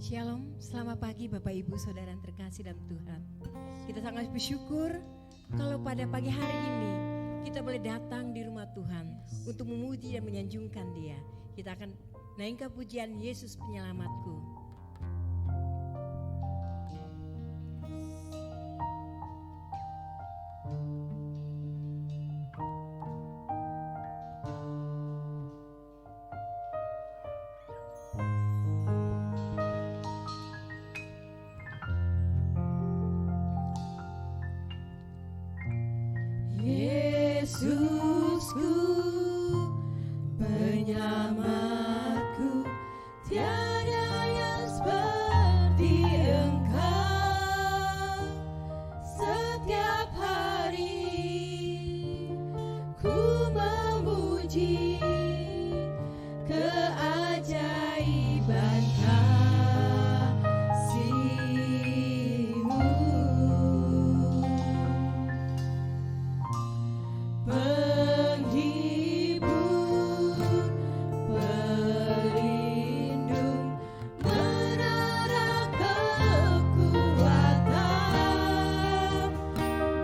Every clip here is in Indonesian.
Shalom, selamat pagi Bapak Ibu Saudara yang terkasih dalam Tuhan. Kita sangat bersyukur kalau pada pagi hari ini kita boleh datang di rumah Tuhan untuk memuji dan menyanjungkan Dia. Kita akan naikkan pujian Yesus Penyelamatku. Yesusku, penyelamatku, tiada yang seperti Engkau. Setiap hari ku memuji keajaiban kasih-Mu. Penghibur, pelindung, menara kekuatan.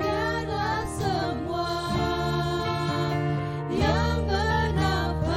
Biarlah semua yang bernafas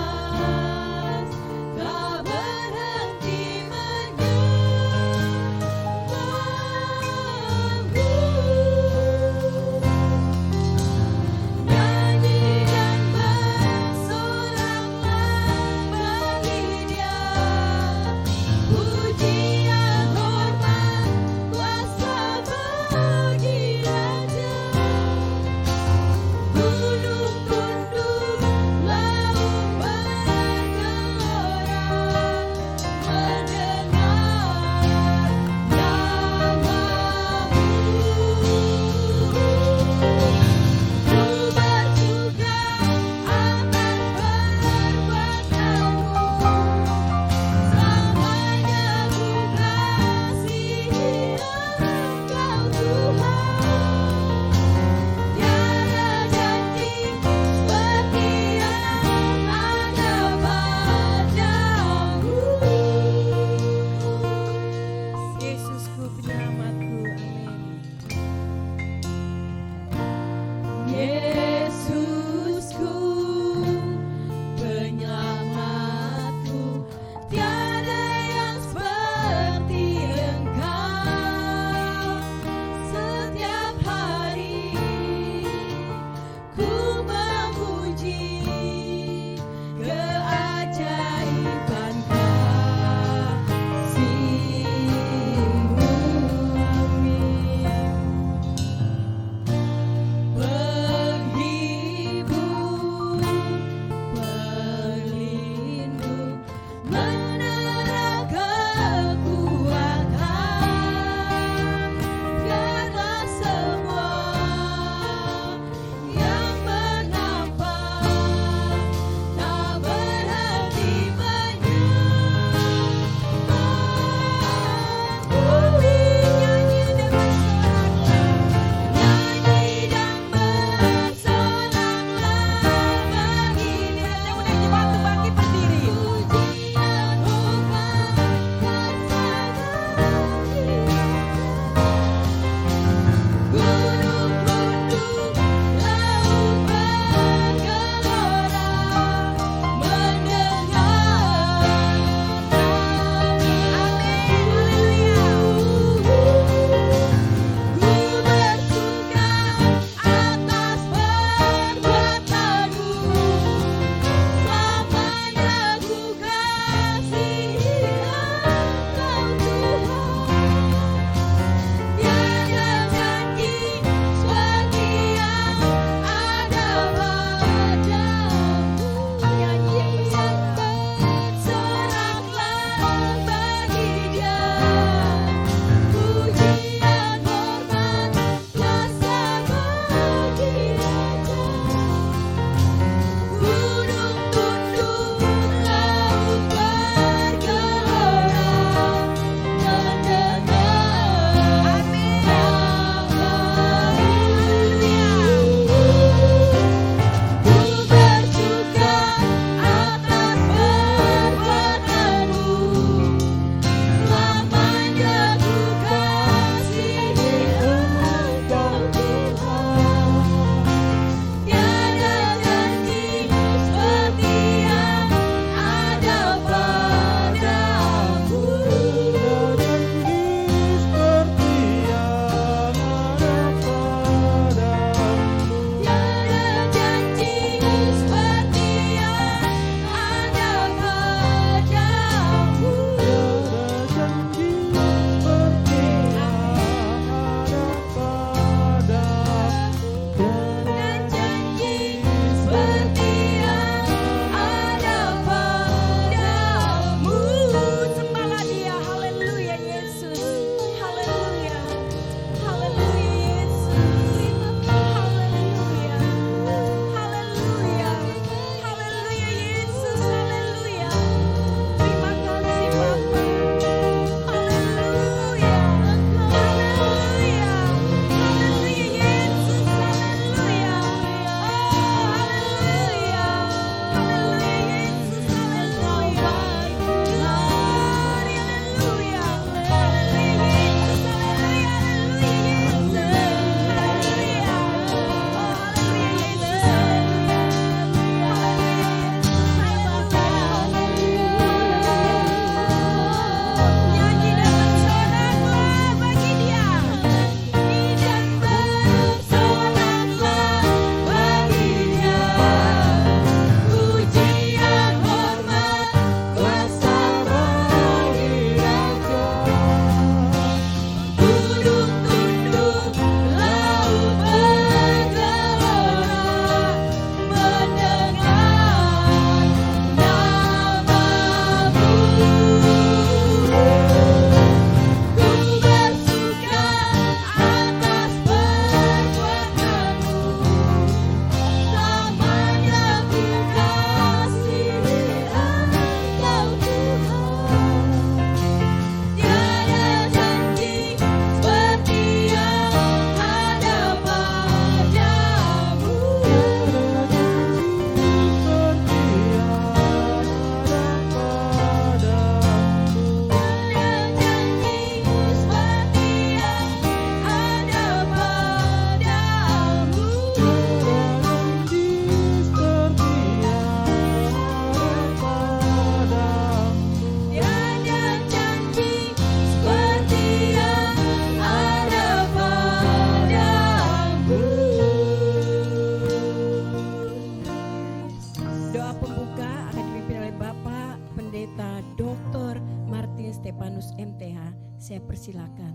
Doa pembuka akan dipimpin oleh Bapak Pendeta Dr. Martin Stepanus MTH. Saya persilakan.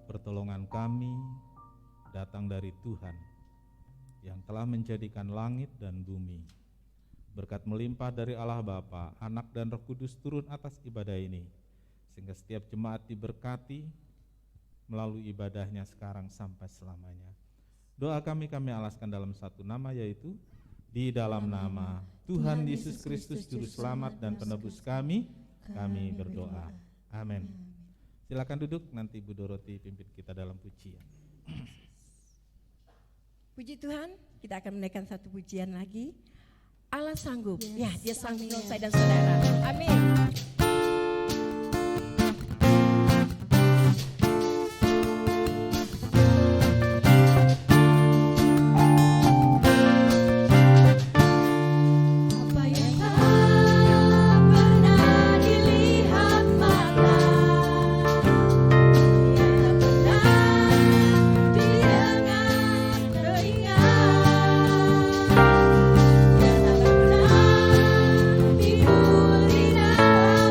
Pertolongan kami datang dari Tuhan yang telah menjadikan langit dan bumi. Berkat melimpah dari Allah Bapa, Anak dan Roh Kudus turun atas ibadah ini, sehingga setiap jemaat diberkati melalui ibadahnya sekarang sampai selamanya. Doa kami alaskan dalam satu nama, yaitu di dalam nama Tuhan Yesus Kristus Juru Selamat dan Penebus kami berdoa. Amin. Silakan duduk, nanti Bu Doroti pimpin kita dalam pujian. Puji Tuhan, kita akan menaikkan satu pujian lagi. Allah sanggup. Ya, Dia sanggup menolong saya dan saudara. Amin. Diberi nama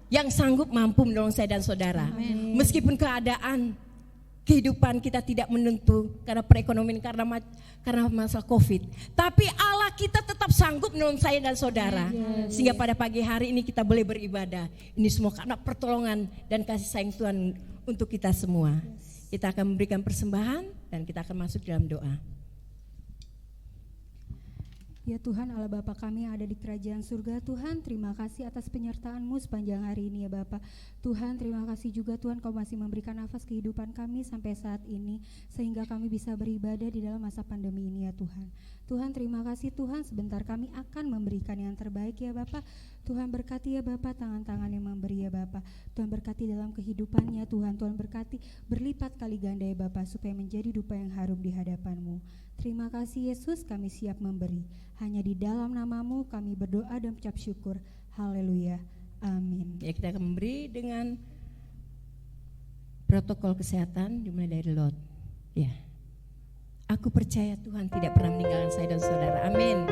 yang sanggup mampu menolong saya dan saudara. Meskipun keadaan kehidupan kita tidak menentu karena perekonomian, karena masalah COVID, tapi Allah kita tetap sanggup menolong saya dan saudara. Sehingga pada pagi hari ini kita boleh beribadah. Ini semua karena pertolongan dan kasih sayang Tuhan untuk kita semua. Kita akan memberikan persembahan dan kita akan masuk dalam doa. Ya Tuhan Allah Bapa kami yang ada di kerajaan surga, Tuhan terima kasih atas penyertaan-Mu sepanjang hari ini ya Bapa. Tuhan terima kasih juga Tuhan Kau masih memberikan nafas kehidupan kami sampai saat ini, sehingga kami bisa beribadah di dalam masa pandemi ini ya Tuhan. Tuhan terima kasih Tuhan, sebentar kami akan memberikan yang terbaik ya Bapa. Tuhan berkati ya Bapa tangan-tangan yang memberi ya Bapa. Tuhan berkati dalam kehidupannya Tuhan. Tuhan berkati berlipat kali ganda ya Bapa, supaya menjadi dupa yang harum di hadapan-Mu. Terima kasih Yesus, kami siap memberi. Hanya di dalam nama-Mu kami berdoa dan ucap syukur. Haleluya. Amin. Ya, kita akan memberi dengan protokol kesehatan dimulai dari Lot. Ya. Aku percaya Tuhan tidak pernah meninggalkan saya dan saudara. Amin.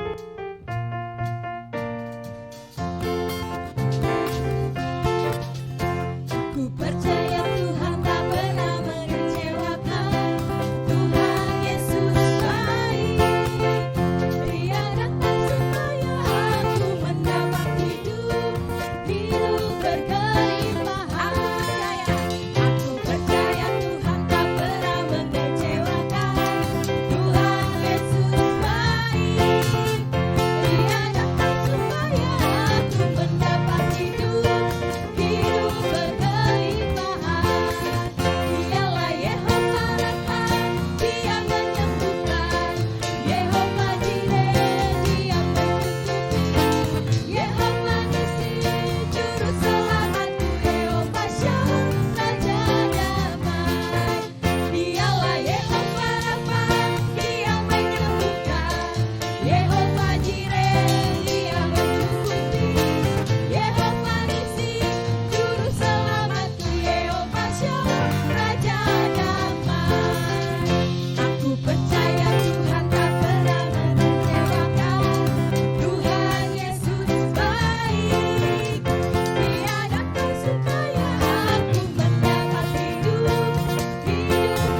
Ku percaya Tuhan tak pernah mengecewakan. Tuhan Yesus baik. Dia datang supaya aku mendapat hidup berkelimpahan. Aku percaya Tuhan tak pernah mengecewakan. Tuhan Yesus baik. Dia datang supaya aku mendapat hidup berkelimpahan. Dialah Yehova Rafa, Dia menyembuhkan. Yehova Jireh, Dia mencukupi. Yehova Nisi, Juru Selamatku. Yehova Shalom, Raja Damai. Dialah Yehova Rafa, Dia menyembuhkan. Yehova Jireh, Dia mencukupi. Yehova Nisi, Juru Selamatku. Yehova Shalom, Raja Damai. Aku percaya Tuhan tak pernah mengecewakan. Tuhan Yesus baik. Dia datang supaya aku mendapat hidup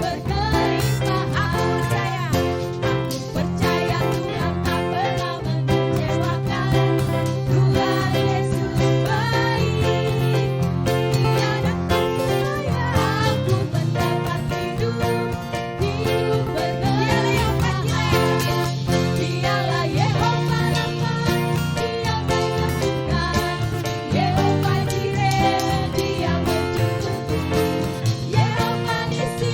berkelimpahan. Aku percaya Tuhan tak pernah mengecewakan. Tuhan Yesus baik. Dia datang supaya aku mendapat hidup berkelimpahan. Dialah Yehova Rafa, Dia menyembuhkan. Yehova Jireh, Dia mencukupi. Yehova Nisi,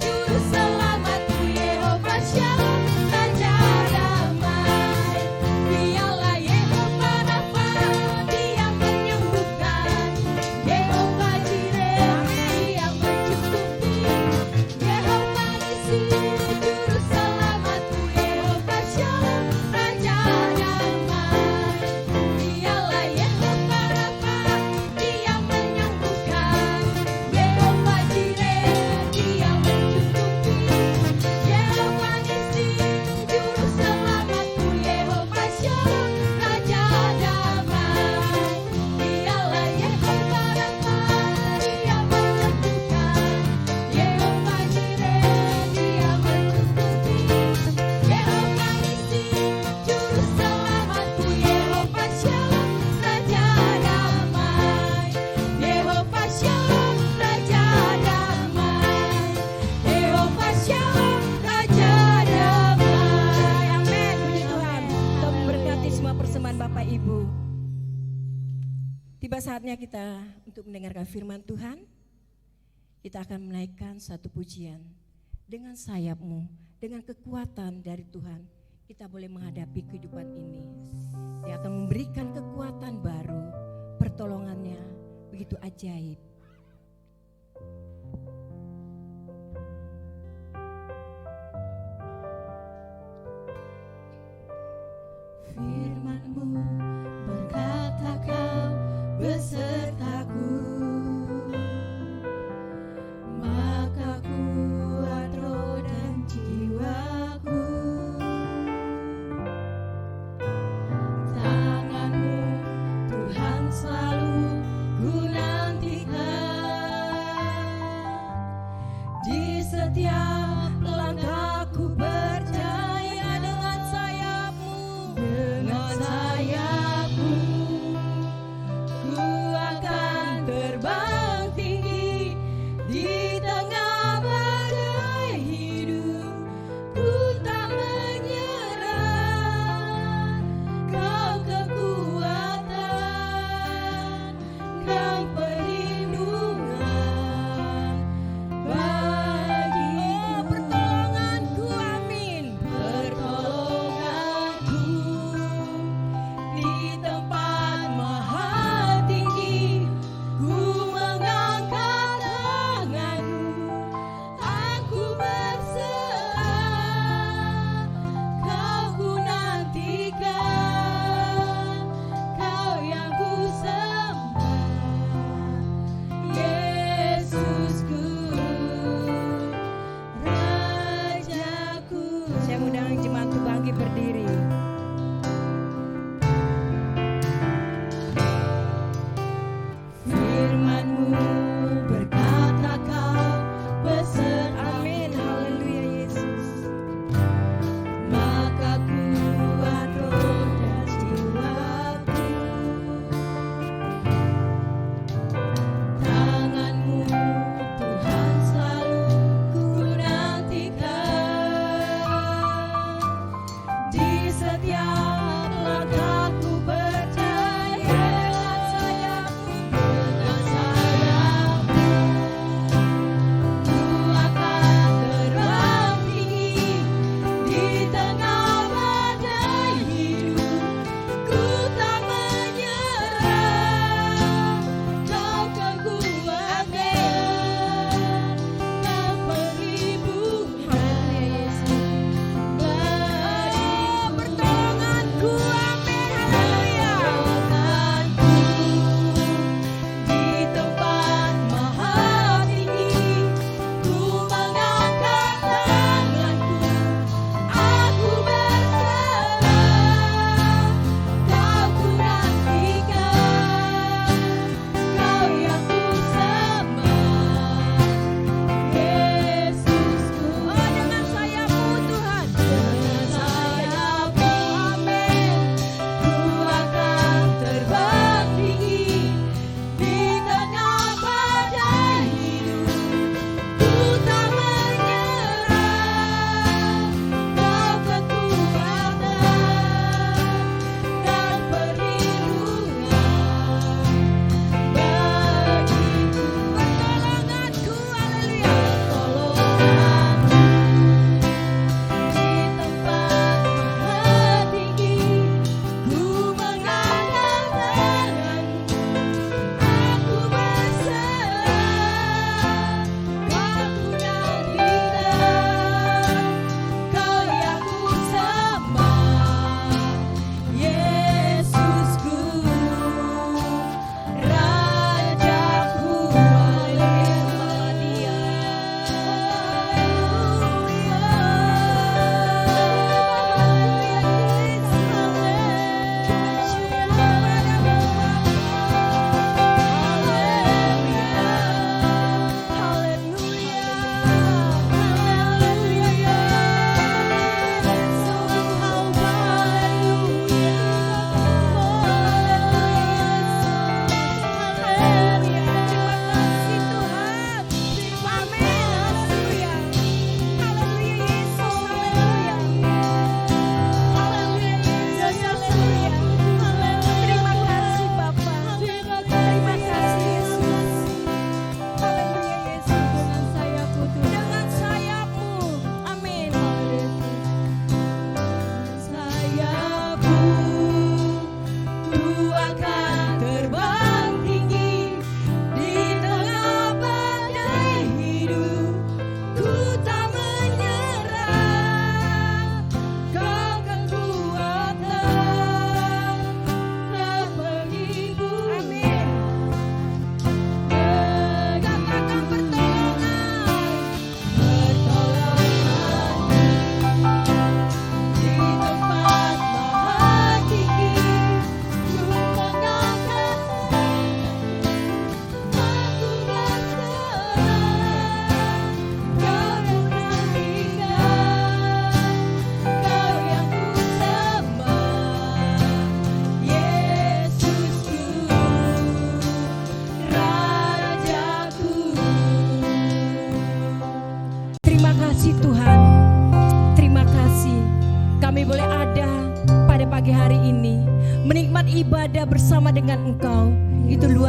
Juru Selamatku. Yehova Shalom, Raja Damai. Dialah Yehova Rafa, Dia menyembuhkan. Yehova Jireh, Dia mencukupi. Yehova Nisi, Juru Selamatku. Yehova Shalom, Raja Damai. Dialah Yehova Rafa, Dia menyembuhkan. Yehova Jireh, Dia mencukupi. Yehova Nisi, Juru Selamatku. Yehova Shalom, Raja Damai. Dialah Yehova Rafa, Dia menyembuhkan. Yehova Jireh, Dia mencukupi. Yehova Nisi, Juru Selamatku. Yehova Shalom, Raja Damai. Yehova Shalom, Raja Damai. Yehova Shalom, Raja Damai. Amin. Puji Tuhan. Tuhan memberkati semua persembahan Bapak Ibu. Tiba saatnya kita untuk mendengarkan firman Tuhan. Kita akan menaikkan satu pujian. Dengan sayap-Mu, dengan kekuatan dari Tuhan, kita boleh menghadapi kehidupan ini. Dia akan memberikan kekuatan baru, pertolongannya begitu ajaib. Firman-Mu berkata Kau besertaku, maka kuat roh dan jiwaku. Tangan-Mu Tuhan selalu ku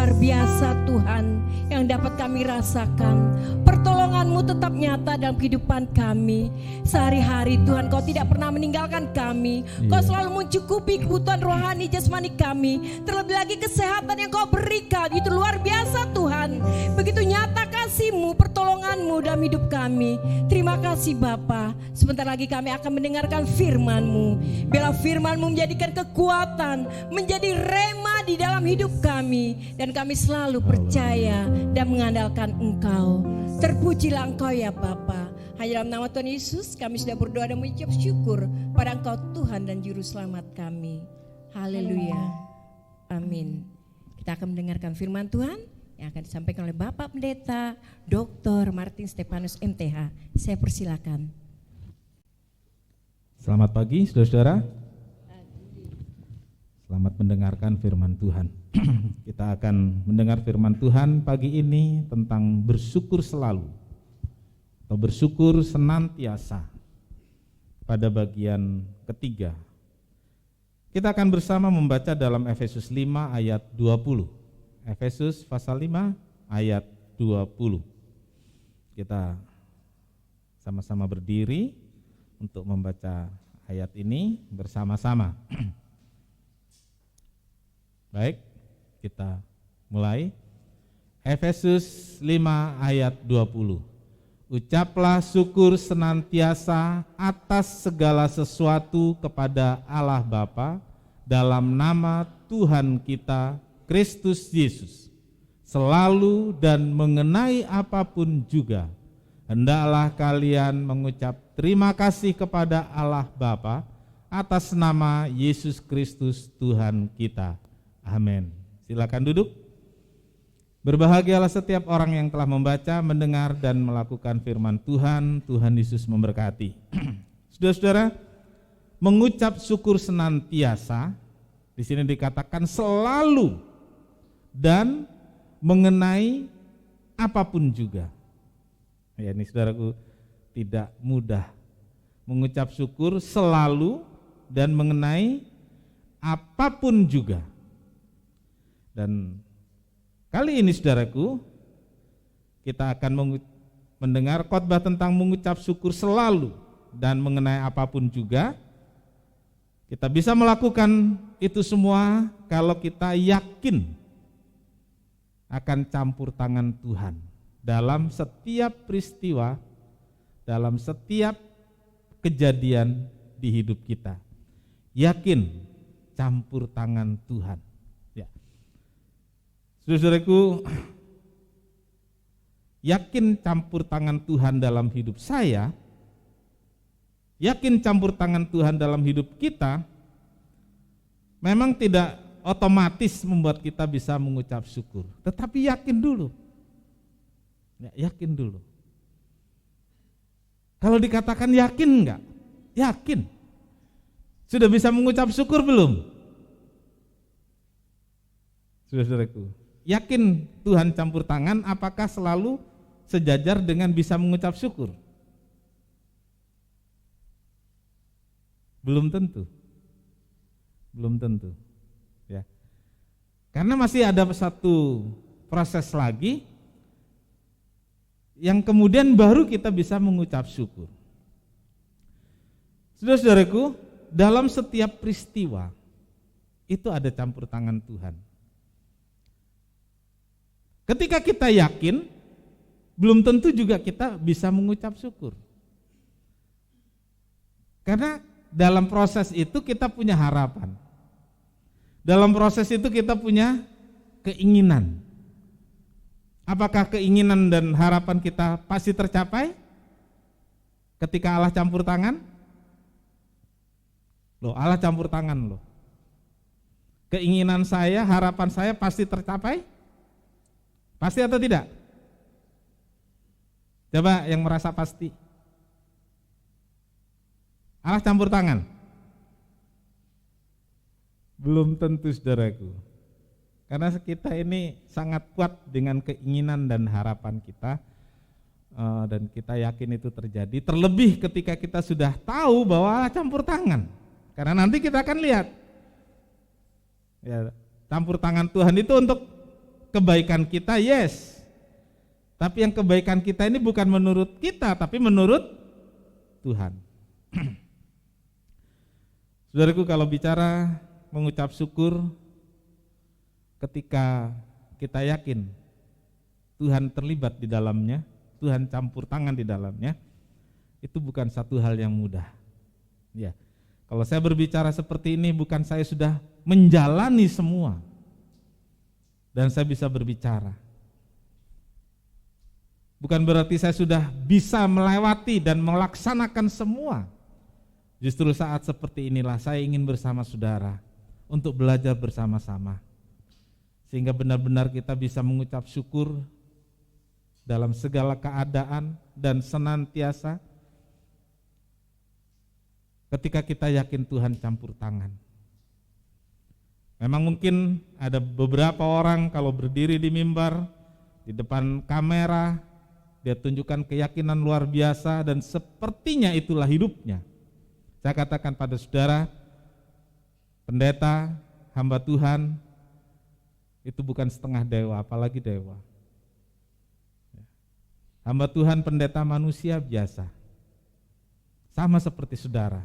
luar biasa Tuhan yang dapat kami rasakan. Pertolongan-Mu tetap nyata dalam kehidupan kami. Sehari-hari Tuhan, Kau tidak pernah meninggalkan kami. Kau selalu mencukupi kebutuhan rohani jasmani kami. Terlebih lagi kesehatan yang Kau berikan, itu luar biasa Tuhan. Begitu nyata kasih-Mu, pertolongan-Mu dalam hidup kami. Terima kasih Bapa. Sebentar lagi kami akan mendengarkan firman-Mu. Biarlah firman-Mu menjadikan kekuatan, menjadi rema di dalam hidup kami. Dan kami selalu percaya dan mengandalkan Engkau. Terpujilah Engkau ya Bapa. Hanya dalam nama Tuhan Yesus kami sudah berdoa dan mengucap syukur pada Engkau Tuhan dan Juru Selamat kami. Haleluya. Amin. Kita akan mendengarkan firman Tuhan yang akan disampaikan oleh Bapak Pendeta Dr. Martin Stefanus MTH. Saya persilakan. Selamat pagi saudara-saudara. Selamat mendengarkan firman Tuhan. Kita akan mendengar firman Tuhan pagi ini tentang bersyukur selalu atau bersyukur senantiasa. Pada bagian ketiga kita akan bersama membaca dalam Efesus 5 ayat 20. Efesus pasal 5 ayat 20. Kita sama-sama berdiri untuk membaca ayat ini bersama-sama. Baik, kita mulai. Efesus 5 ayat 20. Ucaplah syukur senantiasa atas segala sesuatu kepada Allah Bapa dalam nama Tuhan kita Kristus Yesus. Selalu dan mengenai apapun juga, hendaklah kalian mengucap terima kasih kepada Allah Bapa atas nama Yesus Kristus Tuhan kita. Amin. Silakan duduk. Berbahagialah setiap orang yang telah membaca, mendengar, dan melakukan firman Tuhan. Tuhan Yesus memberkati. Saudara-saudara, mengucap syukur senantiasa, di sini dikatakan selalu dan mengenai apapun juga. Ya, ini saudaraku tidak mudah. Mengucap syukur selalu dan mengenai apapun juga. Dan kali ini saudaraku, kita akan mendengar khotbah tentang mengucap syukur selalu dan mengenai apapun juga. Kita bisa melakukan itu semua kalau kita yakin akan campur tangan Tuhan dalam setiap peristiwa, dalam setiap kejadian di hidup kita. Yakin campur tangan Tuhan. Saudaraku, yakin campur tangan Tuhan dalam hidup saya, yakin campur tangan Tuhan dalam hidup kita, memang tidak otomatis membuat kita bisa mengucap syukur. Tetapi yakin dulu. Ya, yakin dulu. Kalau dikatakan yakin enggak? Yakin. Sudah bisa mengucap syukur belum? Saudaraku, yakin Tuhan campur tangan, apakah selalu sejajar dengan bisa mengucap syukur? Belum tentu. Belum tentu. Ya. Karena masih ada satu proses lagi yang kemudian baru kita bisa mengucap syukur. Saudara-saudaraku, dalam setiap peristiwa itu ada campur tangan Tuhan. Ketika kita yakin, belum tentu juga kita bisa mengucap syukur. Karena dalam proses itu kita punya harapan. Dalam proses itu kita punya keinginan. Apakah keinginan dan harapan kita pasti tercapai ketika Allah campur tangan? Loh, Allah campur tangan loh. Keinginan saya, harapan saya pasti tercapai? Pasti atau tidak? Coba yang merasa pasti. Allah campur tangan? Belum tentu saudaraku. Karena kita ini sangat kuat dengan keinginan dan harapan kita. Dan kita yakin itu terjadi. Terlebih ketika kita sudah tahu bahwa Allah campur tangan. Karena nanti kita akan lihat. Ya, campur tangan Tuhan itu untuk kebaikan kita, yes. Tapi yang kebaikan kita ini bukan menurut kita, tapi menurut Tuhan. Saudaraku, kalau bicara mengucap syukur, ketika kita yakin Tuhan terlibat di dalamnya, Tuhan campur tangan di dalamnya, itu bukan satu hal yang mudah. Ya, kalau saya berbicara seperti ini, bukan saya sudah menjalani semua dan saya bisa berbicara. Bukan berarti saya sudah bisa melewati dan melaksanakan semua. Justru saat seperti inilah saya ingin bersama saudara untuk belajar bersama-sama, sehingga benar-benar kita bisa mengucap syukur dalam segala keadaan dan senantiasa ketika kita yakin Tuhan campur tangan. Memang mungkin ada beberapa orang kalau berdiri di mimbar, di depan kamera, dia tunjukkan keyakinan luar biasa dan sepertinya itulah hidupnya. Saya katakan pada saudara, pendeta, hamba Tuhan, itu bukan setengah dewa, apalagi dewa. Hamba Tuhan, pendeta manusia biasa, sama seperti saudara.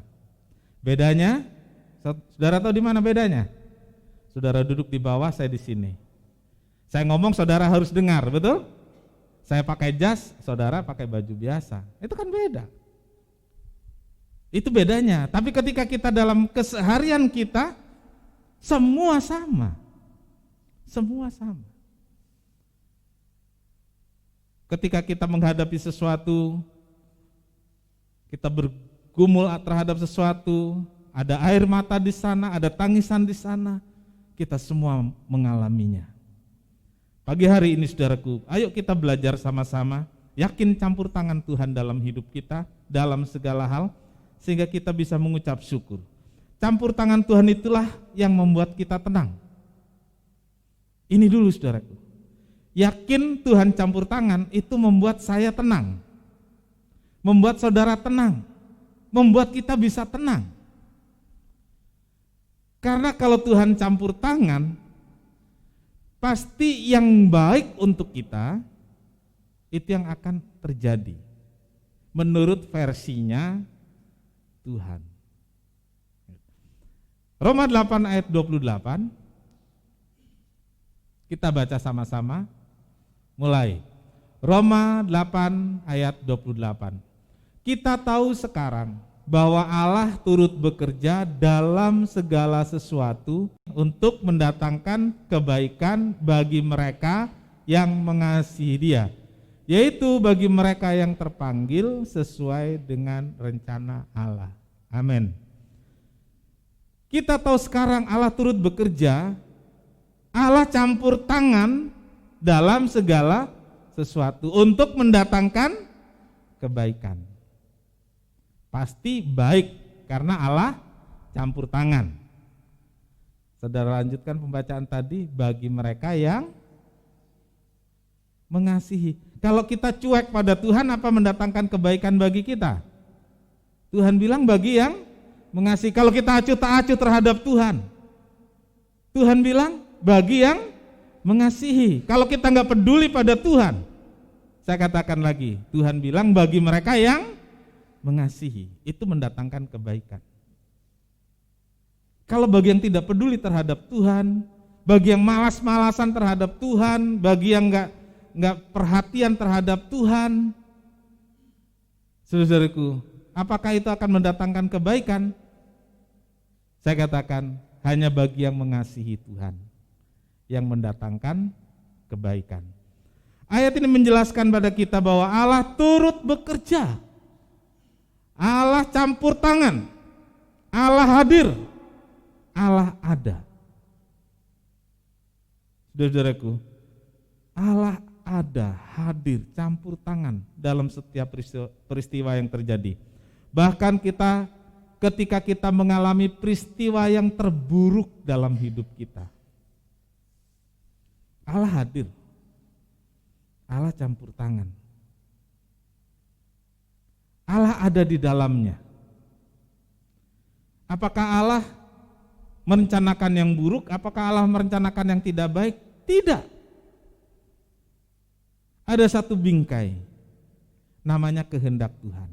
Bedanya, saudara tahu di mana bedanya? Saudara duduk di bawah, saya di sini. Saya ngomong, saudara harus dengar, betul? Saya pakai jas, saudara pakai baju biasa. Itu kan beda. Itu bedanya. Tapi ketika kita dalam keseharian kita, semua sama. Semua sama. Ketika kita menghadapi sesuatu, kita bergumul terhadap sesuatu, ada air mata di sana, ada tangisan di sana, kita semua mengalaminya. Pagi hari ini saudaraku, ayo kita belajar sama-sama, yakin campur tangan Tuhan dalam hidup kita, dalam segala hal, sehingga kita bisa mengucap syukur. Campur tangan Tuhan itulah yang membuat kita tenang. Ini dulu saudaraku, yakin Tuhan campur tangan itu membuat saya tenang, membuat saudara tenang, membuat kita bisa tenang. Karena kalau Tuhan campur tangan, pasti yang baik untuk kita itu yang akan terjadi menurut versinya Tuhan. Roma 8 ayat 28, kita baca sama-sama, mulai. Roma 8 ayat 28. Kita tahu sekarang bahwa Allah turut bekerja dalam segala sesuatu untuk mendatangkan kebaikan bagi mereka yang mengasihi Dia, yaitu bagi mereka yang terpanggil sesuai dengan rencana Allah. Amin. Kita tahu sekarang Allah turut bekerja, Allah campur tangan dalam segala sesuatu untuk mendatangkan kebaikan. Pasti baik karena Allah campur tangan. Saudara lanjutkan pembacaan tadi, bagi mereka yang mengasihi. Kalau kita cuek pada Tuhan, apa mendatangkan kebaikan bagi kita? Tuhan bilang bagi yang mengasihi. Kalau kita acuh tak acuh terhadap Tuhan, Tuhan bilang bagi yang mengasihi. Kalau kita nggak peduli pada Tuhan, saya katakan lagi, Tuhan bilang bagi mereka yang mengasihi, itu mendatangkan kebaikan. Kalau bagi yang tidak peduli terhadap Tuhan, bagi yang malas-malasan terhadap Tuhan, bagi yang nggak perhatian terhadap Tuhan, saudaraku, apakah itu akan mendatangkan kebaikan? Saya katakan hanya bagi yang mengasihi Tuhan yang mendatangkan kebaikan. Ayat ini menjelaskan pada kita bahwa Allah turut bekerja, Allah campur tangan, Allah hadir, Allah ada. Saudaraku, Allah ada, hadir, campur tangan dalam setiap peristiwa yang terjadi. Bahkan ketika kita mengalami peristiwa yang terburuk dalam hidup kita, Allah hadir, Allah campur tangan, Allah ada di dalamnya. Apakah Allah merencanakan yang buruk? Apakah Allah merencanakan yang tidak baik? Tidak. ada satu bingkai, namanya kehendak Tuhan.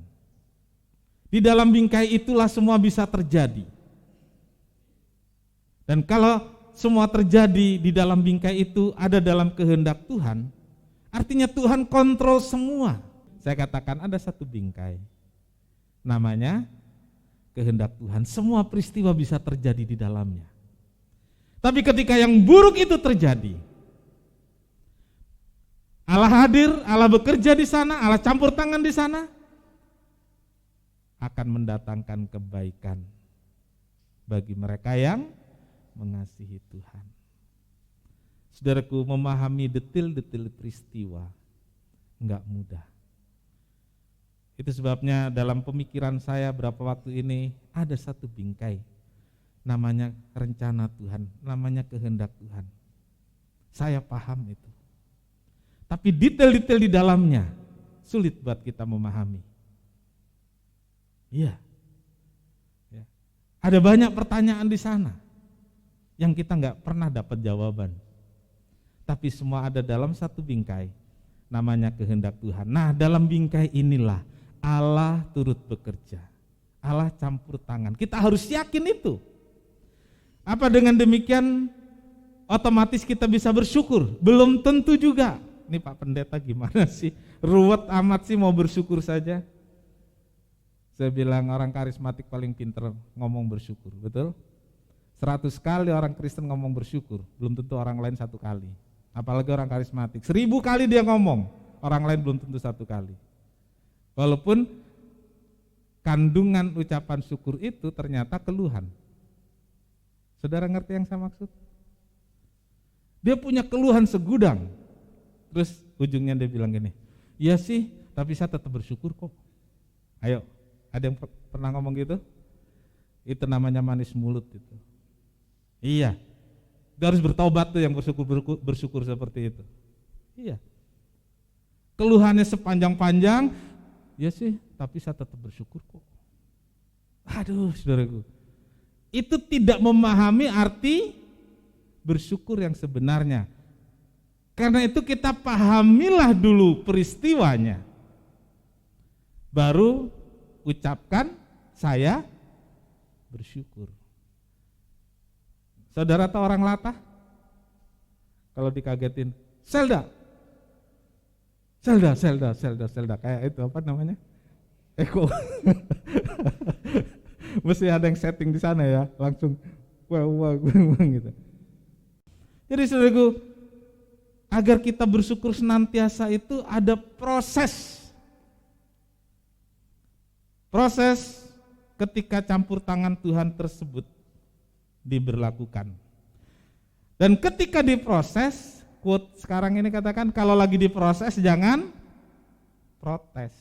Di dalam bingkai itulah semua bisa terjadi. Dan kalau semua terjadi di dalam bingkai itu ada dalam kehendak Tuhan, artinya Tuhan kontrol semua. Saya katakan ada satu bingkai, namanya kehendak Tuhan. Semua peristiwa bisa terjadi di dalamnya. Tapi ketika yang buruk itu terjadi, Allah hadir, Allah bekerja di sana, Allah campur tangan di sana, akan mendatangkan kebaikan bagi mereka yang mengasihi Tuhan. Saudaraku, memahami detil-detil peristiwa enggak mudah. Itu sebabnya dalam pemikiran saya berapa waktu ini ada satu bingkai, namanya rencana Tuhan, namanya kehendak Tuhan. Saya paham itu. Tapi detail-detail di dalamnya sulit buat kita memahami. Iya. Ya. Ada banyak pertanyaan di sana yang kita nggak pernah dapat jawaban. Tapi semua ada dalam satu bingkai, namanya kehendak Tuhan. Nah, dalam bingkai inilah Allah turut bekerja. Allah campur tangan. Kita harus yakin itu. Apa dengan demikian otomatis kita bisa bersyukur? Belum tentu juga. Ini Pak Pendeta gimana sih? Ruwet amat sih mau bersyukur saja. Saya bilang orang karismatik paling pintar ngomong bersyukur, betul? 100 kali orang Kristen ngomong bersyukur, belum tentu orang lain 1 kali. Apalagi orang karismatik, 1000 kali dia ngomong, orang lain belum tentu 1 kali. Walaupun kandungan ucapan syukur itu ternyata keluhan. Saudara ngerti yang saya maksud? Dia punya keluhan segudang. Terus ujungnya dia bilang gini, iya sih, tapi saya tetap bersyukur kok. Ayo, ada yang pernah ngomong gitu? Itu namanya manis mulut itu. Iya, dia harus bertobat tuh yang bersyukur seperti itu. Iya, keluhannya sepanjang-panjang, ya sih, tapi saya tetap bersyukur kok. Aduh, saudaraku, itu tidak memahami arti bersyukur yang sebenarnya. Karena itu kita pahamilah dulu peristiwanya, baru ucapkan saya bersyukur. Saudara tahu orang latah? Kalau dikagetin, Selda, kayak itu apa namanya? Eko. Mesti ada yang setting di sana ya, langsung wah gitu. Jadi saudaraku, agar kita bersyukur senantiasa itu ada proses. Proses ketika campur tangan Tuhan tersebut diberlakukan. Dan ketika diproses, quote sekarang ini katakan, kalau lagi diproses jangan protes.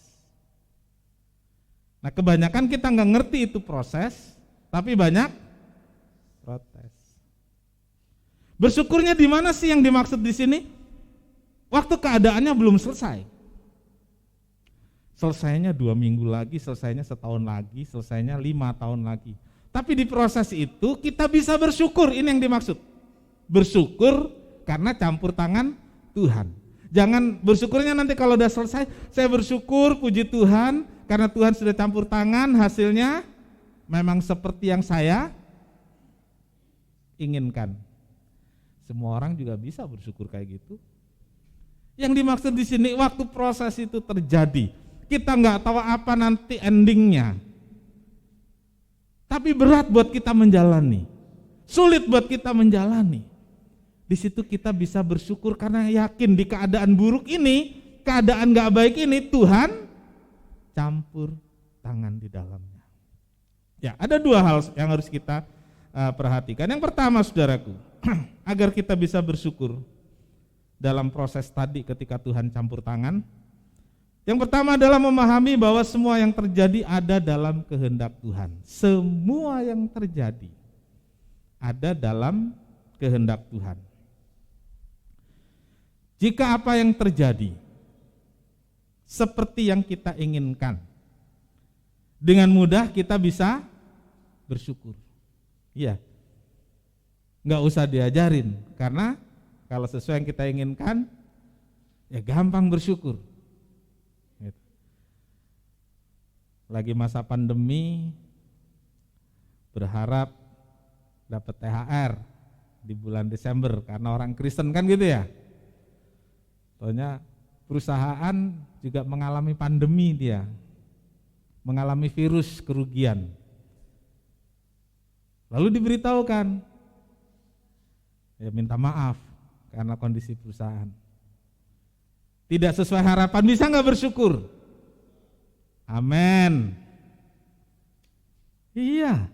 Nah, kebanyakan kita nggak ngerti itu proses, tapi banyak protes. Bersyukurnya di mana sih yang dimaksud di sini? Waktu keadaannya belum selesai. Selesainya 2 minggu lagi, selesainya 1 tahun lagi, selesainya 5 tahun lagi. Tapi di proses itu kita bisa bersyukur, ini yang dimaksud. Bersyukur karena campur tangan Tuhan. Jangan bersyukurnya nanti kalau udah selesai, saya bersyukur puji Tuhan karena Tuhan sudah campur tangan, hasilnya memang seperti yang saya inginkan. Semua orang juga bisa bersyukur kayak gitu. Yang dimaksud di sini waktu proses itu terjadi, kita nggak tahu apa nanti endingnya. Tapi berat buat kita menjalani, sulit buat kita menjalani. Di situ kita bisa bersyukur karena yakin di keadaan buruk ini, keadaan nggak baik ini, Tuhan campur tangan di dalamnya. Ya, ada 2 hal yang harus kita perhatikan. Yang pertama, saudaraku, agar kita bisa bersyukur dalam proses tadi ketika Tuhan campur tangan. Yang pertama adalah memahami bahwa semua yang terjadi ada dalam kehendak Tuhan. Semua yang terjadi ada dalam kehendak Tuhan. Jika apa yang terjadi seperti yang kita inginkan, dengan mudah kita bisa bersyukur. Iya, nggak usah diajarin, karena kalau sesuai yang kita inginkan, ya gampang bersyukur. Gitu. Lagi masa pandemi, berharap dapat THR di bulan Desember karena orang Kristen kan gitu ya. Soalnya perusahaan juga mengalami pandemi dia, mengalami virus kerugian. Lalu diberitahukan, ya minta maaf karena kondisi perusahaan. Tidak sesuai harapan, bisa nggak bersyukur? Amin. Iya.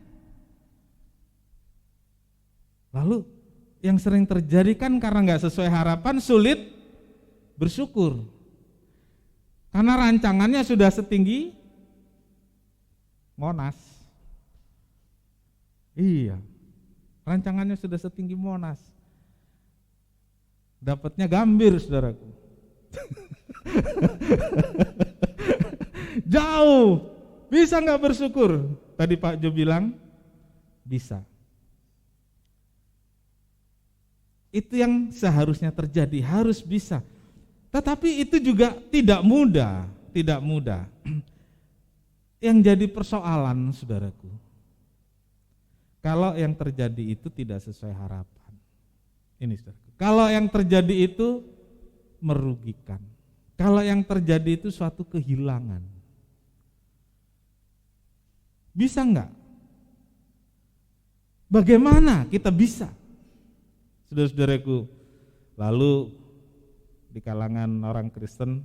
Lalu yang sering terjadi kan karena nggak sesuai harapan sulit bersyukur. Karena rancangannya sudah setinggi Monas. Iya, rancangannya sudah setinggi Monas. Dapatnya Gambir, saudaraku. Jauh, bisa nggak bersyukur? Tadi Pak Jo bilang, bisa. Itu yang seharusnya terjadi, harus bisa. Tetapi itu juga tidak mudah, tidak mudah. Yang jadi persoalan, saudaraku, kalau yang terjadi itu tidak sesuai harapan. Ini saudaraku, kalau yang terjadi itu merugikan. Kalau yang terjadi itu suatu kehilangan. Bisa enggak? Bagaimana kita bisa? Saudara-saudaraku, lalu di kalangan orang Kristen,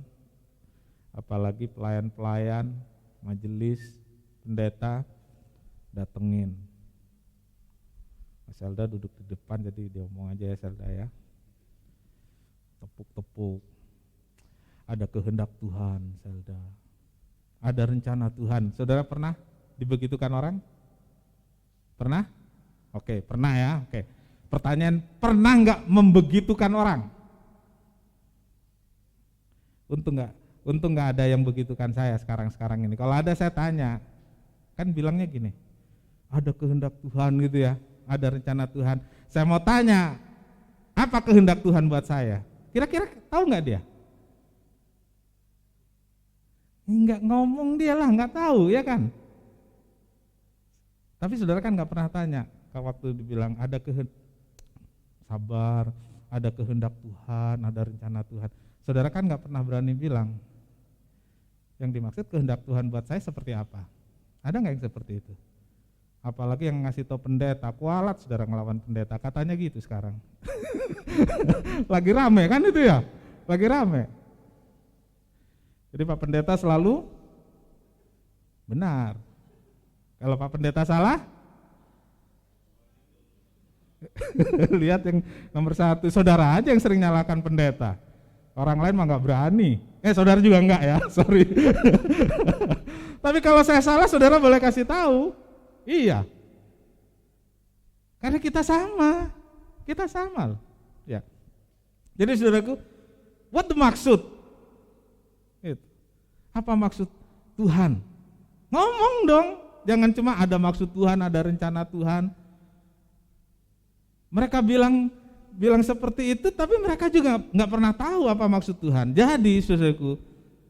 apalagi pelayan-pelayan, majelis, pendeta, datengin. Mas Selda duduk di depan, jadi dia ngomong aja ya Selda ya. Tepuk-tepuk. Ada kehendak Tuhan, Selda. Ada rencana Tuhan. Saudara pernah dibegitukan orang? Pernah? Oke, pernah ya. Oke. Pertanyaan, pernah enggak membegitukan orang? Untung enggak ada yang begitukan saya sekarang ini. Kalau ada saya tanya, kan bilangnya gini, ada kehendak Tuhan gitu ya, ada rencana Tuhan. Saya mau tanya, apa kehendak Tuhan buat saya? Kira-kira tahu enggak dia? Enggak ngomong dia lah, enggak tahu ya kan. Tapi saudara kan enggak pernah tanya, kalau waktu dibilang ada kehendak, sabar, ada kehendak Tuhan, ada rencana Tuhan. Saudara kan enggak pernah berani bilang, yang dimaksud kehendak Tuhan buat saya seperti apa? Ada enggak yang seperti itu? Apalagi yang ngasih tau pendeta, kualat saudara ngelawan pendeta, katanya gitu sekarang. Lagi rame kan itu ya, lagi rame. Jadi Pak Pendeta selalu benar. Kalau Pak Pendeta salah, lihat yang nomor 1, saudara aja yang sering nyalakan pendeta. Orang lain mah nggak berani. Saudara juga enggak ya, sorry. Tapi kalau saya salah, saudara boleh kasih tahu. Iya. Karena kita sama loh. Ya. Jadi saudaraku, what the maksud? Apa maksud Tuhan? Ngomong dong, jangan cuma ada maksud Tuhan, ada rencana Tuhan. Mereka bilang seperti itu, tapi mereka juga nggak pernah tahu apa maksud Tuhan. Jadi saudaraku,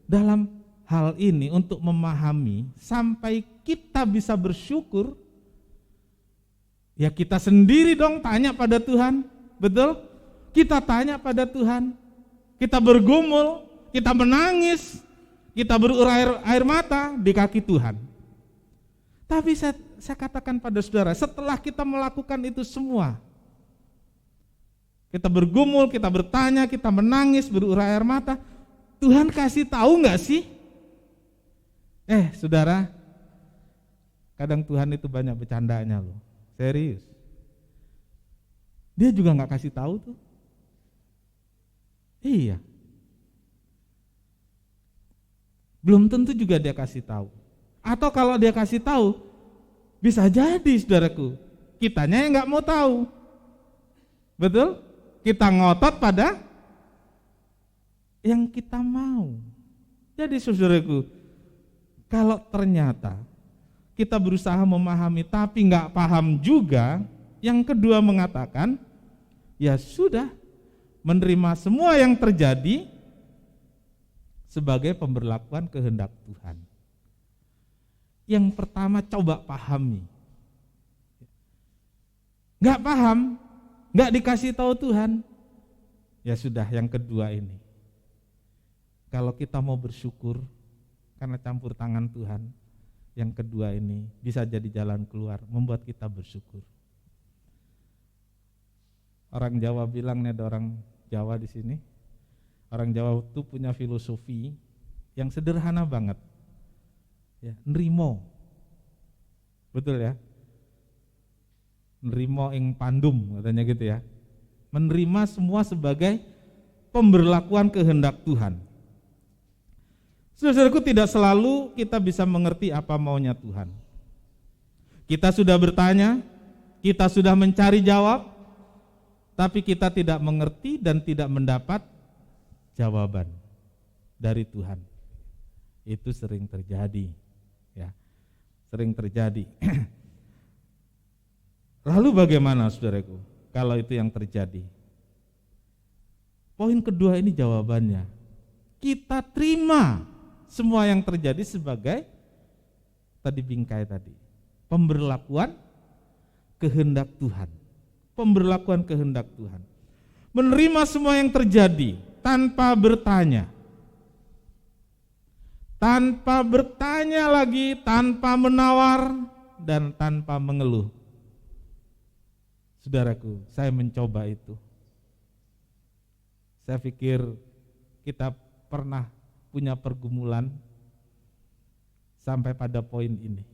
dalam hal ini untuk memahami sampai kita bisa bersyukur, ya kita sendiri dong tanya pada Tuhan, betul? Kita tanya pada Tuhan, kita bergumul, kita menangis, kita berurai air mata di kaki Tuhan. Tapi saya katakan pada saudara, setelah kita melakukan itu semua, kita bergumul, kita bertanya, kita menangis, berurai air mata, Tuhan kasih tahu enggak sih? Saudara, kadang Tuhan itu banyak bercandanya loh, serius. Dia juga enggak kasih tahu tuh. Iya. Belum tentu juga dia kasih tahu. Atau kalau dia kasih tahu, bisa jadi saudaraku, kitanya yang enggak mau tahu. Betul? Kita ngotot pada yang kita mau. Jadi saudaraku, kalau ternyata kita berusaha memahami tapi enggak paham juga, yang kedua mengatakan, ya sudah, menerima semua yang terjadi sebagai pemberlakuan kehendak Tuhan. Yang pertama coba pahami. Nggak paham, nggak dikasih tahu Tuhan. Ya sudah, yang kedua ini. Kalau kita mau bersyukur karena campur tangan Tuhan, yang kedua ini bisa jadi jalan keluar, membuat kita bersyukur. Orang Jawa bilang, nih ada orang Jawa di sini. Orang Jawa itu punya filosofi yang sederhana banget. Ya, nrimo. Betul ya? Nrimo ing pandum katanya gitu ya. Menerima semua sebagai pemberlakuan kehendak Tuhan. Saudaraku, tidak selalu kita bisa mengerti apa maunya Tuhan. Kita sudah bertanya, kita sudah mencari jawab, tapi kita tidak mengerti dan tidak mendapat jawaban dari Tuhan. Itu sering terjadi, ya, sering terjadi. Lalu bagaimana, saudaraku, kalau itu yang terjadi? Poin kedua ini jawabannya. Kita terima semua yang terjadi sebagai tadi bingkai tadi, pemberlakuan kehendak Tuhan. Pemberlakuan kehendak Tuhan. Menerima semua yang terjadi tanpa bertanya. Tanpa bertanya lagi, tanpa menawar dan tanpa mengeluh. Saudaraku, saya mencoba itu. Saya pikir kita pernah punya pergumulan sampai pada poin ini.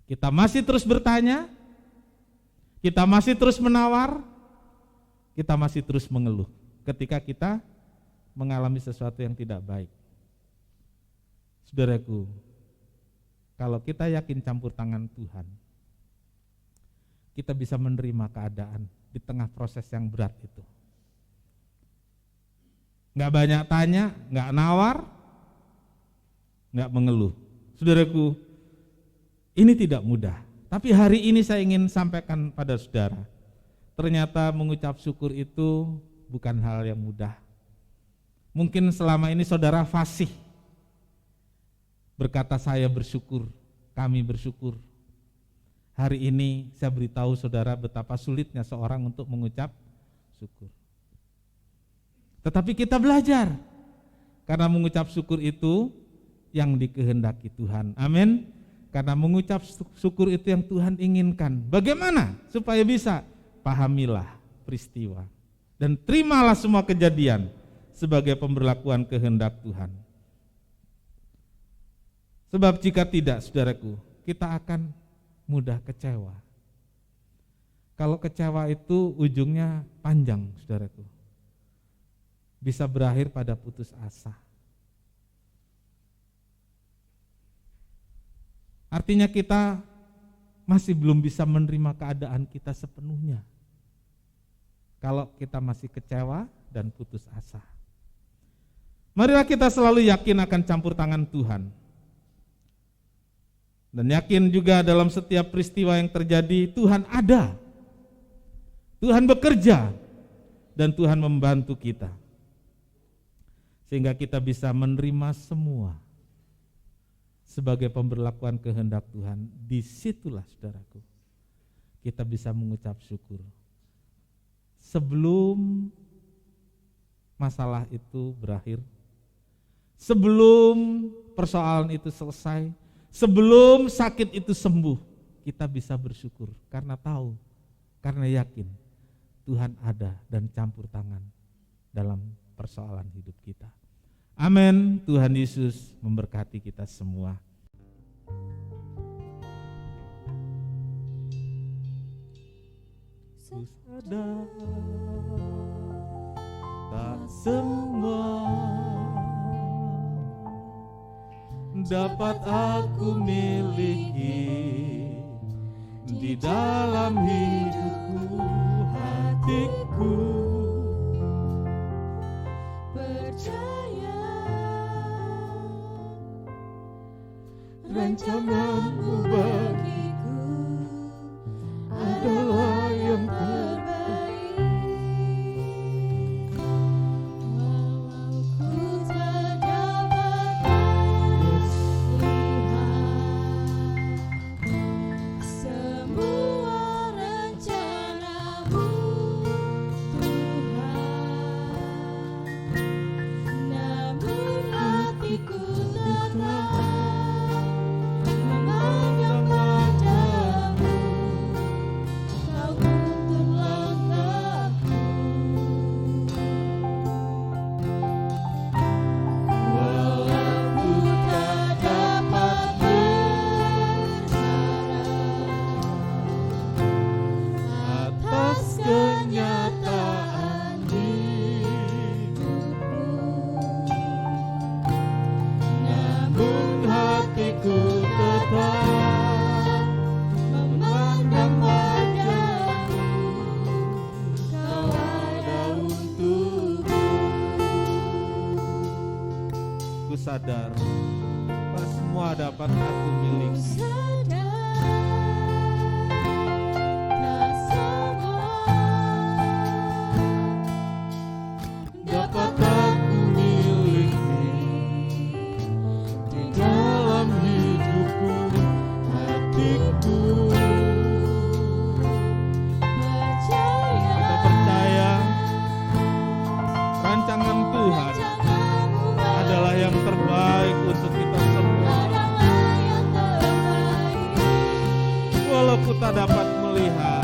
Kita masih terus bertanya, kita masih terus menawar, kita masih terus mengeluh ketika kita mengalami sesuatu yang tidak baik. Saudaraku, kalau kita yakin campur tangan Tuhan, kita bisa menerima keadaan di tengah proses yang berat itu. Nggak banyak tanya, nggak nawar, nggak mengeluh. Saudaraku, ini tidak mudah. Tapi hari ini saya ingin sampaikan pada saudara, ternyata mengucap syukur itu bukan hal yang mudah. Mungkin selama ini saudara fasih berkata saya bersyukur, kami bersyukur. Hari ini saya beritahu saudara betapa sulitnya seorang untuk mengucap syukur. Tetapi kita belajar, karena mengucap syukur itu yang dikehendaki Tuhan. Amin. Karena mengucap syukur itu yang Tuhan inginkan. Bagaimana supaya bisa? Pahamilah peristiwa dan terimalah semua kejadian sebagai pemberlakuan kehendak Tuhan. Sebab jika tidak, saudaraku, kita akan mudah kecewa. Kalau kecewa itu ujungnya panjang, saudaraku. Bisa berakhir pada putus asa. Artinya kita masih belum bisa menerima keadaan kita sepenuhnya. Kalau kita masih kecewa dan putus asa. Marilah kita selalu yakin akan campur tangan Tuhan. Dan yakin juga dalam setiap peristiwa yang terjadi Tuhan ada. Tuhan bekerja dan Tuhan membantu kita. Sehingga kita bisa menerima semua sebagai pemberlakuan kehendak Tuhan. Disitulah saudaraku kita bisa mengucap syukur. Sebelum masalah itu berakhir, sebelum persoalan itu selesai, sebelum sakit itu sembuh, kita bisa bersyukur karena tahu, karena yakin Tuhan ada dan campur tangan dalam persoalan hidup kita. Amin. Tuhan Yesus memberkati kita semua. Sadar tak semua dapat aku miliki di dalam hidupku, hatiku percaya rancanganmu bagiku adalah yang terbaik. Walau ku tak tetap memandang padamu, Kau ada untukku. Ku sadar bahwa semua dapat aku miliki. Dapat aku miliki di dalam hidupku, hatiku percaya. Kita percaya rancangan Tuhan adalah yang terbaik untuk kita semua. Walaupun tak dapat melihat,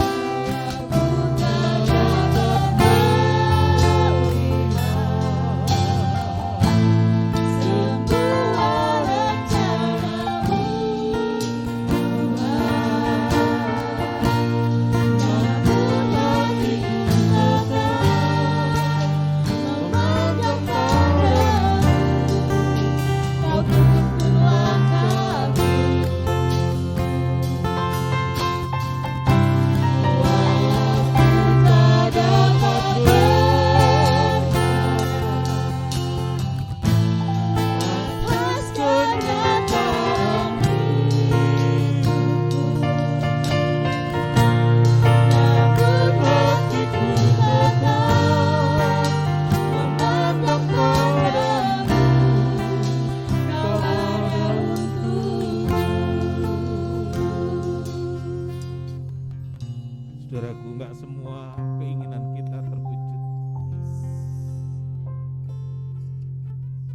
saudaraku, enggak semua keinginan kita terwujud.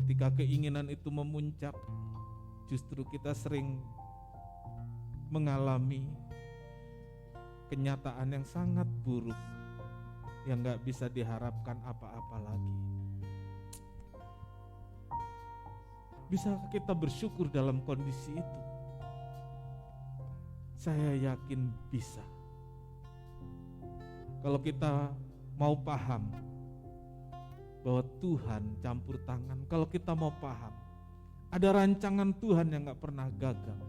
Ketika keinginan itu memuncak, justru kita sering mengalami kenyataan yang sangat buruk, yang enggak bisa diharapkan apa-apa lagi. Bisakah kita bersyukur dalam kondisi itu? Saya yakin bisa. Kalau kita mau paham bahwa Tuhan campur tangan, kalau kita mau paham ada rancangan Tuhan yang gak pernah gagal.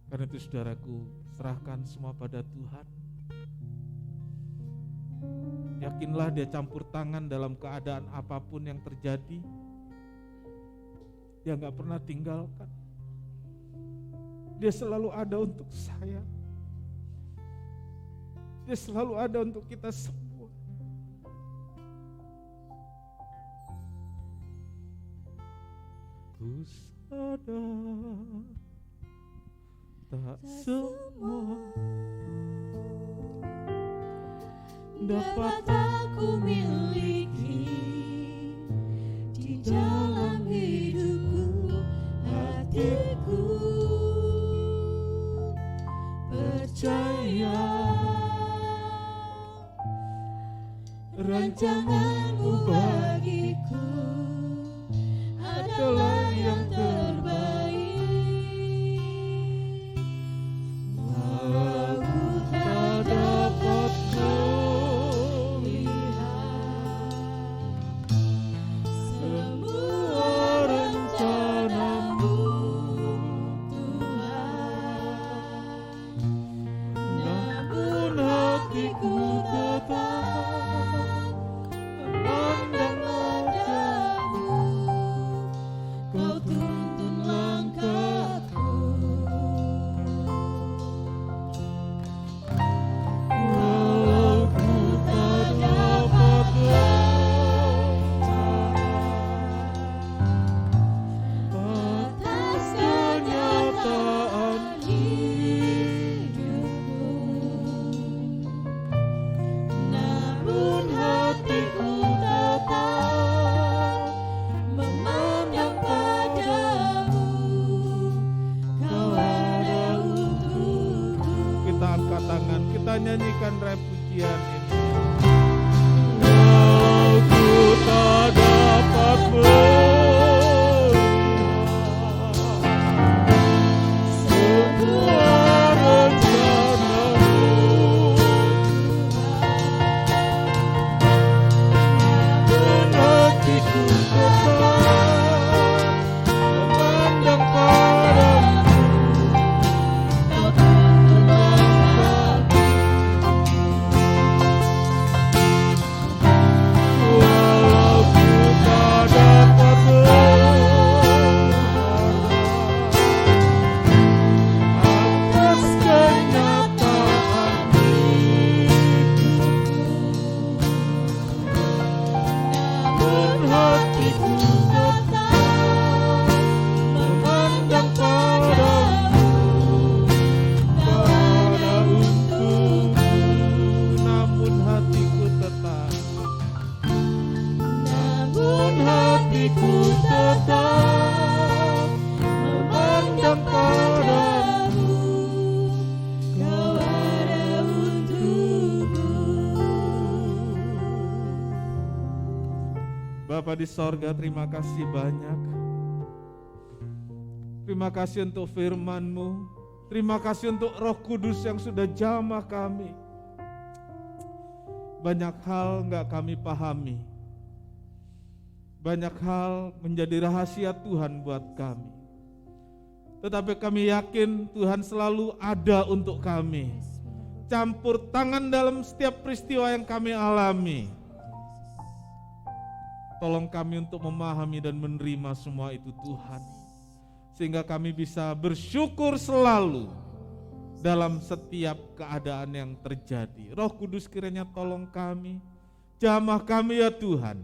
Karena itu saudaraku, serahkan semua pada Tuhan. Yakinlah Dia campur tangan dalam keadaan apapun yang terjadi. Dia gak pernah tinggalkan. Dia selalu ada untuk saya. Dia selalu ada untuk kita semua. Ku sadar tak semua dapat aku miliki di dalam hidupku, hatiku percaya rancanganmu bagiku adalah yang terbaik. Walau ku tak dapat melihat semua rencanamu, Tuhan, namun hatiku tetap memandang padamu. Kau tuntun hatiku tetap memandang padamu, Kau ada untukku. Bapa di sorga, terima kasih banyak. Terima kasih untuk firman-Mu. Terima kasih untuk Roh Kudus yang sudah jamah kami. Banyak hal gak kami pahami. Banyak hal menjadi rahasia Tuhan buat kami. Tetapi kami yakin Tuhan selalu ada untuk kami. Campur tangan dalam setiap peristiwa yang kami alami. Tolong kami untuk memahami dan menerima semua itu Tuhan. Sehingga kami bisa bersyukur selalu dalam setiap keadaan yang terjadi. Roh Kudus kiranya tolong kami, jamah kami ya Tuhan.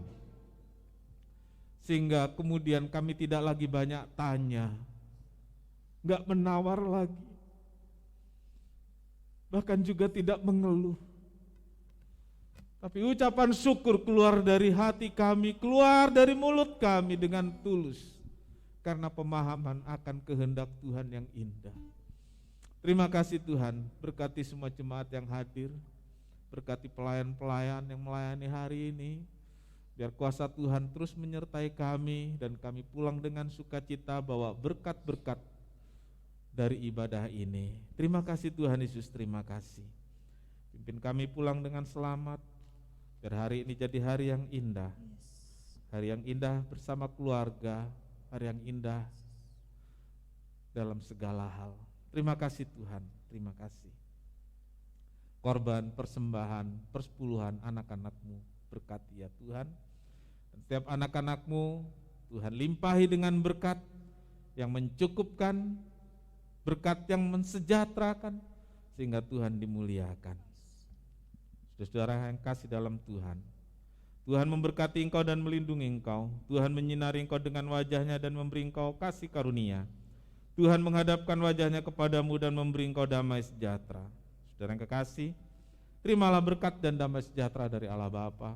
Sehingga kemudian kami tidak lagi banyak tanya, gak menawar lagi, bahkan juga tidak mengeluh. Tapi ucapan syukur keluar dari hati kami, keluar dari mulut kami dengan tulus. Karena pemahaman akan kehendak Tuhan yang indah. Terima kasih Tuhan, berkati semua jemaat yang hadir, berkati pelayan-pelayan yang melayani hari ini, biar kuasa Tuhan terus menyertai kami dan kami pulang dengan sukacita bawa berkat-berkat dari ibadah ini. Terima kasih Tuhan Yesus, terima kasih. Pimpin kami pulang dengan selamat, biar hari ini jadi hari yang indah, hari yang indah bersama keluarga, hari yang indah dalam segala hal. Terima kasih Tuhan, terima kasih. Korban, persembahan, persepuluhan anak-anak-Mu berkati ya Tuhan. Dan setiap anak-anak-Mu Tuhan limpahi dengan berkat yang mencukupkan, berkat yang mensejahterakan, sehingga Tuhan dimuliakan. Saudara-saudara yang kasih dalam Tuhan, Tuhan memberkati engkau dan melindungi engkau. Tuhan menyinari engkau dengan wajahnya dan memberi engkau kasih karunia. Tuhan menghadapkan wajahnya kepadamu dan memberi engkau damai sejahtera. Saudara yang kekasih, terimalah berkat dan damai sejahtera dari Allah Bapa,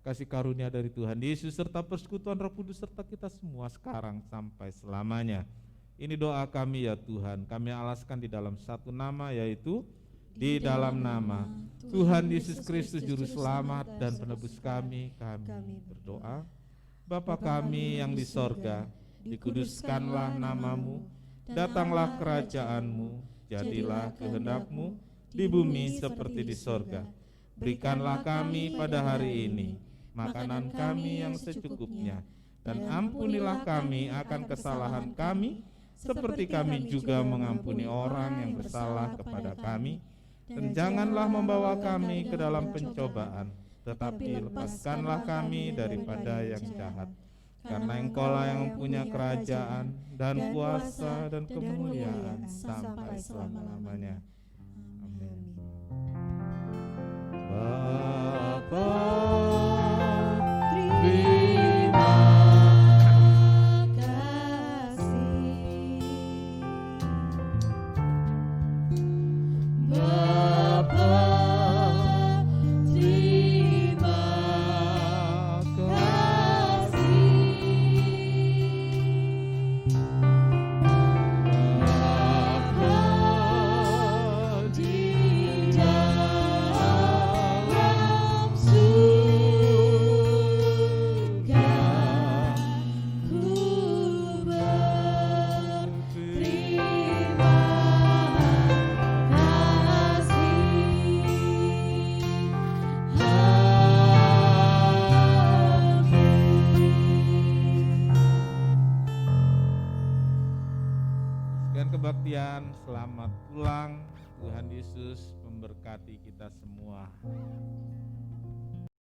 kasih karunia dari Tuhan Yesus serta persekutuan Roh Kudus serta kita semua sekarang sampai selamanya. Ini doa kami ya Tuhan, kami alaskan di dalam satu nama, yaitu di dalam nama Tuhan Yesus Kristus Juru Selamat dan Penebus kami berdoa. Bapa kami yang di sorga, dikuduskanlah namamu, datanglah kerajaanmu, jadilah kehendak-Mu di bumi seperti di sorga. Berikanlah kami pada hari ini makanan kami yang secukupnya, dan ampunilah kami akan kesalahan kami, seperti kami juga mengampuni orang yang bersalah kepada kami. Dan janganlah membawa kami ke dalam pencobaan, tetapi lepaskanlah kami daripada yang jahat. Karena Engkau-lah yang punya kerajaan dan kuasa dan kemuliaan sampai selama-lamanya. Amin. Bapa, terima kebaktian, selamat pulang. Tuhan Yesus memberkati kita semua.